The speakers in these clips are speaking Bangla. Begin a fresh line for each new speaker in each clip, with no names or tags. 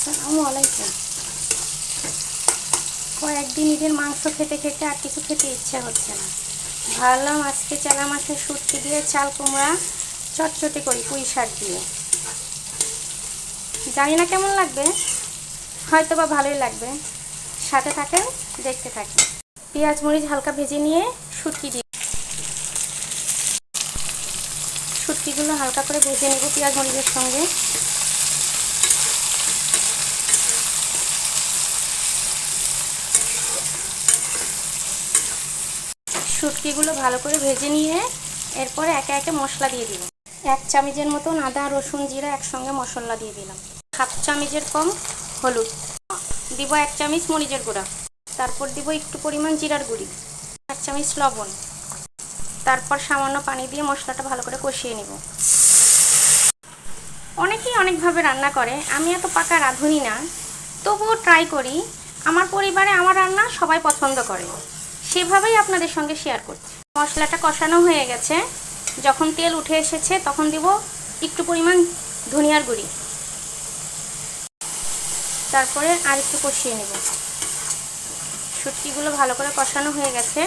আসসালামু আলাইকুম। কয়েকদিন ঈদের মাংস খেতে খেতে আর কিছু খেতে ইচ্ছে হচ্ছে না। ভাবলাম আজকে চালা মাছের শুটকি দিয়ে চাল কুমড়া চটচটে করি পুঁই শাক দিয়ে। জানি না কেমন লাগবে, হয়তো বা ভালোই লাগবে। সাথে থাকেন, দেখতে থাকেন। পেঁয়াজ মরিচ হালকা ভেজে নিয়ে শুটকিগুলো হালকা করে ভেজে নেব পেঁয়াজ মরিচের সঙ্গে। শুটকিগুলো ভালো করে ভেজে নিয়ে এরপরে একে একে মশলা দিয়ে দিব। 1 চামচের মতন আদা রসুন জিরা একসঙ্গে মশলা দিয়ে দিলাম। 1/2 চামচের কম হলুদ দিব, 1 চামচ মরিচের গুঁড়া, তারপর দিব একটু পরিমাণ জিরার গুঁড়ি, 1 চামচ লবণ, তারপর সামান্য পানি দিয়ে মশলাটা ভালো করে কষিয়ে নেব। অনেকেই অনেকভাবে রান্না করে, আমি এত পাকা রাঁধুনি না, তবুও ট্রাই করি। আমার পরিবারে আমার রান্না সবাই পছন্দ করে, সেভাবেই আপনাদের সঙ্গে শেয়ার করছি। মশলাটা কষানো হয়ে গেছে, যখন তেল উঠে এসেছে তখন দিব একটু পরিমাণ ধনিয়ার গুঁড়ি, তারপরে আর একটু কষিয়ে নেব। শুটকিগুলো ভালো করে কষানো হয়ে গেছে,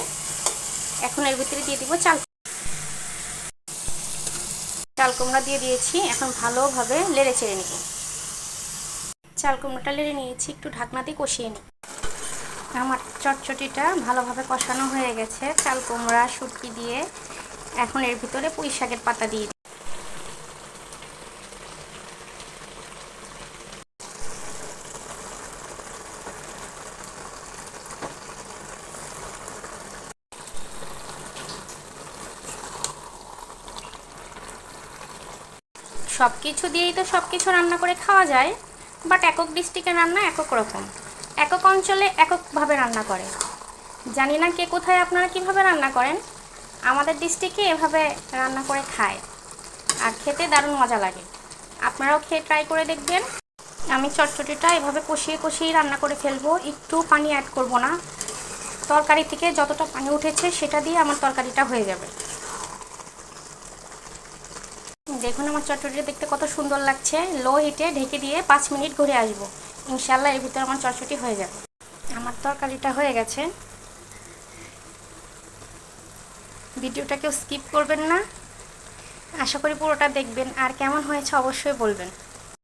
এখন এর ভিতরে দিয়ে দিব চাল কুমড়া দিয়ে দিয়েছি। এখন ভালোভাবে নেড়ে চেড়ে নেব। চাল কুমড়াটা নেড়ে নিয়েছি, একটু ঢাকনা দিয়ে কষিয়ে নিই। আমার চটচটিটা ভালোভাবে কষানো হয়ে গেছে চাল কুমড়া শুটকি দিয়ে। এখন এর ভিতরে পুঁই শাকের পাতা দিয়ে দিই। সব কিছু দিয়েই তো সব কিছু রান্না করে খাওয়া যায়, বাট একক ডিস্ট্রিক্টের রান্না একক রকম, একক অঞ্চলে এককভাবে রান্না করে। জানি না কে কোথায় আপনারা কিভাবে রান্না করেন, আমাদের ডিস্ট্রিক্টে এভাবে রান্না করে খায়, আর খেতে দারুণ মজা লাগে। আপনারাও খেয়ে ট্রাই করে দেখবেন। আমি চটচটিটা এভাবে কষিয়ে কষিয়েই রান্না করে ফেলবো, একটু পানি অ্যাড করব না। তরকারি থেকে যতটা পানি উঠেছে সেটা দিয়ে আমার তরকারিটা হয়ে যাবে। দেখুন আমার চটচটিটা দেখতে কত সুন্দর লাগছে। লো হিটে ঢেকে দিয়ে 5 মিনিট ঘুরে আসবো, ইনশাল্লাহ এর ভিতরে আমার চটচটি হয়ে যাবে। আমার তরকারিটা হয়ে গেছে। ভিডিওটা কেউ স্কিপ করবেন না, আশা করি পুরোটা দেখবেন, আর কেমন হয়েছে অবশ্যই বলবেন।